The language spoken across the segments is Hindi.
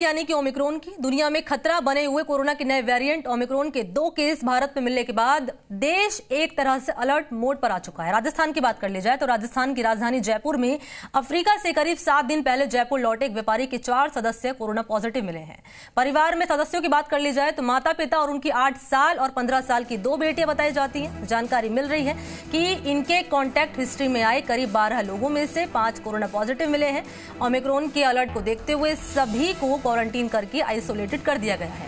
यानी कि ओमिक्रॉन की दुनिया में खतरा बने हुए कोरोना के नए वेरिएंट ओमिक्रॉन के 2 केस भारत में मिलने के बाद देश एक तरह से अलर्ट मोड पर आ चुका है। राजस्थान की बात कर ली जाए तो राजस्थान की राजधानी जयपुर में अफ्रीका से करीब 7 दिन पहले जयपुर लौटे एक व्यापारी के 4 सदस्य कोरोना पॉजिटिव मिले हैं। परिवार में सदस्यों की बात कर ली जाए तो माता पिता और उनकी 8 साल और 15 साल की 2 बेटियां बताई जाती हैं। जानकारी मिल रही है कि इनके कॉन्टैक्ट हिस्ट्री में आए करीब 12 लोगों में से 5 कोरोना पॉजिटिव मिले हैं। ओमिक्रॉन के अलर्ट को देखते हुए सभी को क्वारंटीन करके आइसोलेटेड कर दिया गया है।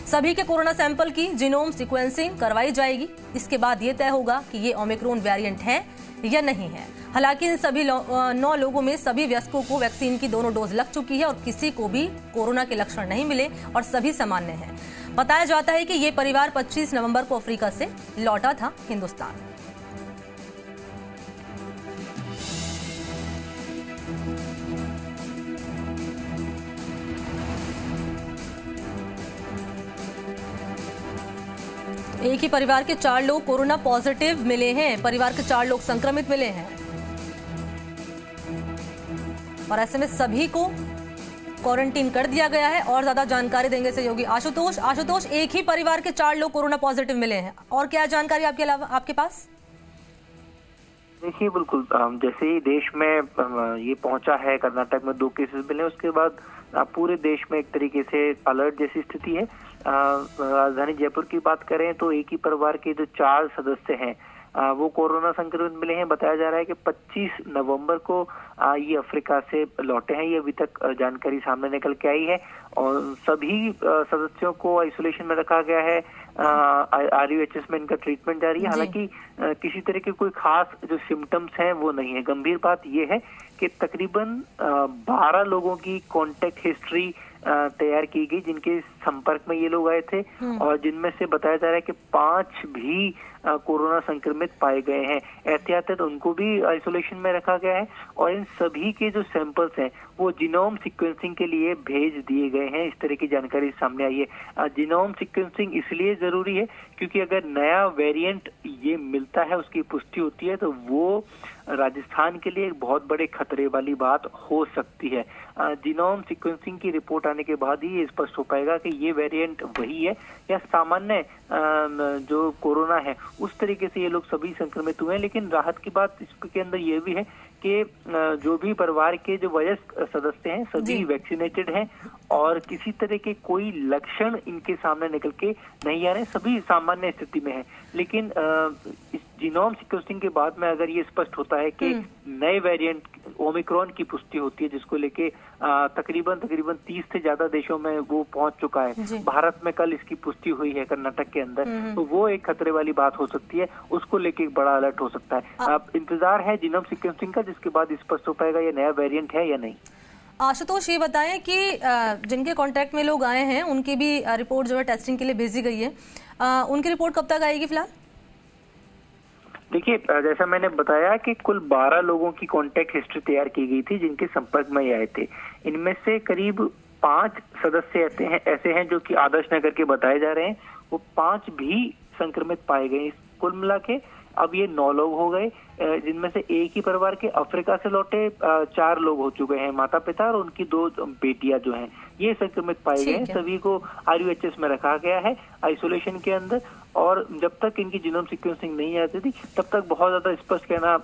सभी के कोरोना सैंपल की जीनोम सीक्वेंसिंग करवाई जाएगी। इसके बाद यह तय होगा कि ये ओमिक्रॉन वेरिएंट है या नहीं है। हालांकि इन सभी 9 लोगों में सभी वयस्कों को वैक्सीन की दोनों डोज लग चुकी है और किसी को भी कोरोना के लक्षण नहीं मिले और सभी सामान्य हैं। बताया जाता है कि ये परिवार 25 नवंबर को अफ्रीका से लौटा था हिंदुस्तान। एक ही परिवार के 4 लोग कोरोना पॉजिटिव मिले हैं। परिवार के 4 लोग संक्रमित मिले हैं और ऐसे में सभी को क्वारंटीन कर दिया गया है। और ज्यादा जानकारी देंगे सहयोगी आशुतोष, एक ही परिवार के 4 लोग कोरोना पॉजिटिव मिले हैं और क्या जानकारी आपके अलावा आपके पास? देखिए, बिल्कुल जैसे ही देश में ये पहुंचा है, कर्नाटक में 2 केसेस मिले, उसके बाद पूरे देश में एक तरीके से अलर्ट जैसी स्थिति है। राजधानी जयपुर की बात करें तो एक ही परिवार के जो 4 सदस्य हैं वो कोरोना संक्रमित मिले हैं। बताया जा रहा है कि 25 नवंबर को ये अफ्रीका से लौटे हैं। ये अभी तक जानकारी सामने निकल के आई है और सभी सदस्यों को आइसोलेशन में रखा गया है। RUHS में इनका ट्रीटमेंट जारी है। हालांकि किसी तरह के कोई खास जो सिम्टम्स हैं वो नहीं है। गंभीर बात ये है कि तकरीबन 12 लोगों की कॉन्टेक्ट हिस्ट्री तैयार की गई जिनके संपर्क में ये लोग आए थे और जिनमें से बताया जा रहा है कि 5 भी कोरोना संक्रमित पाए गए हैं। एहतियातन उनको भी आइसोलेशन में रखा गया है और इन सभी के जो सैंपल्स हैं वो जीनोम सीक्वेंसिंग के लिए भेज दिए गए हैं। इस तरह की जानकारी सामने आई है। जीनोम सीक्वेंसिंग इसलिए जरूरी है क्योंकि अगर नया वेरिएंट ये मिलता है, उसकी पुष्टि होती है, तो वो राजस्थान के लिए एक बहुत बड़े खतरे वाली बात हो सकती है। जीनोम सीक्वेंसिंग की रिपोर्ट आने के बाद ही ये स्पष्ट हो पाएगा कि ये वेरिएंट वही है या सामान्य जो कोरोना है उस तरीके से ये लोग सभी संक्रमित हुए हैं। लेकिन राहत की बात इसके अंदर ये भी है कि जो भी परिवार के जो वयस्क सदस्य हैं सभी वैक्सीनेटेड हैं और किसी तरह के कोई लक्षण इनके सामने निकल के नहीं आ रहे, सभी सामान्य स्थिति में है। लेकिन इस जीनोम सीक्वेंसिंग के बाद में अगर ये स्पष्ट होता है कि नए वेरिएंट ओमिक्रॉन की पुष्टि होती है जिसको लेके तकरीबन 30 से ज्यादा देशों में वो पहुंच चुका है। भारत में कल इसकी पुष्टि हुई है कर्नाटक के अंदर, तो वो एक खतरे वाली बात हो सकती है। उसको लेके एक बड़ा अलर्ट हो सकता है। अब इंतजार है जीनोम सीक्वेंसिंग का जिसके बाद स्पष्ट हो पाएगा ये नया वेरिएंट है या नहीं। आशुतोष, ये बताएं कि जिनके कांटेक्ट में लोग आए हैं उनकी भी रिपोर्ट जो है टेस्टिंग के लिए भेजी गई है। उनकी रिपोर्ट कब तक आएगी फिलहाल? देखिए, जैसा मैंने बताया कि कुल 12 लोगों की कॉन्टेक्ट हिस्ट्री तैयार की गई थी जिनके संपर्क में आए थे। इनमें से करीब 5 सदस्य ऐसे हैं जो कि आदर्श नगर के बताए जा रहे हैं। वो 5 भी संक्रमित पाए गए। कुल मिला के अब ये 9 लोग हो गए जिनमें से एक ही परिवार के अफ्रीका से लौटे 4 लोग हो चुके हैं। माता पिता और उनकी 2 बेटियां जो हैं ये संक्रमित पाए गए हैं। सभी को RUHS में रखा गया है आइसोलेशन के अंदर और जब तक इनकी जीनोम सीक्वेंसिंग नहीं आती थी तब तक बहुत ज्यादा स्पष्ट कहना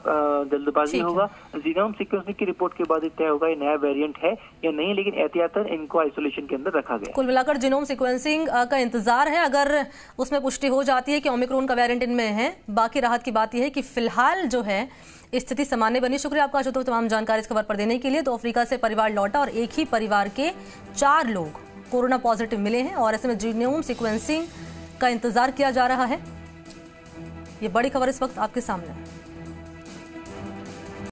जल्दबाजी होगा। जीनोम सीक्वेंसिंग की रिपोर्ट के बाद तय होगा ये नया वेरिएंट है या नहीं, लेकिन एहतियातन इनको आइसोलेशन के अंदर रखा गया। कुल मिलाकर जीनोम सीक्वेंसिंग का इंतजार है। अगर उसमें पुष्टि हो जाती है कि ओमिक्रॉन का वेरिएंट इनमें है, बाकी राहत की बात यह है कि फिलहाल जो है स्थिति सामान्य बनी। शुक्रिया आपका आशुतोष तमाम जानकारी इस खबर पर देने के लिए। तो अफ्रीका से परिवार लौटा और एक ही परिवार के 4 लोग कोरोना पॉजिटिव मिले हैं और ऐसे में जीनोम सीक्वेंसिंग का इंतजार किया जा रहा है। ये बड़ी खबर इस वक्त आपके सामने है।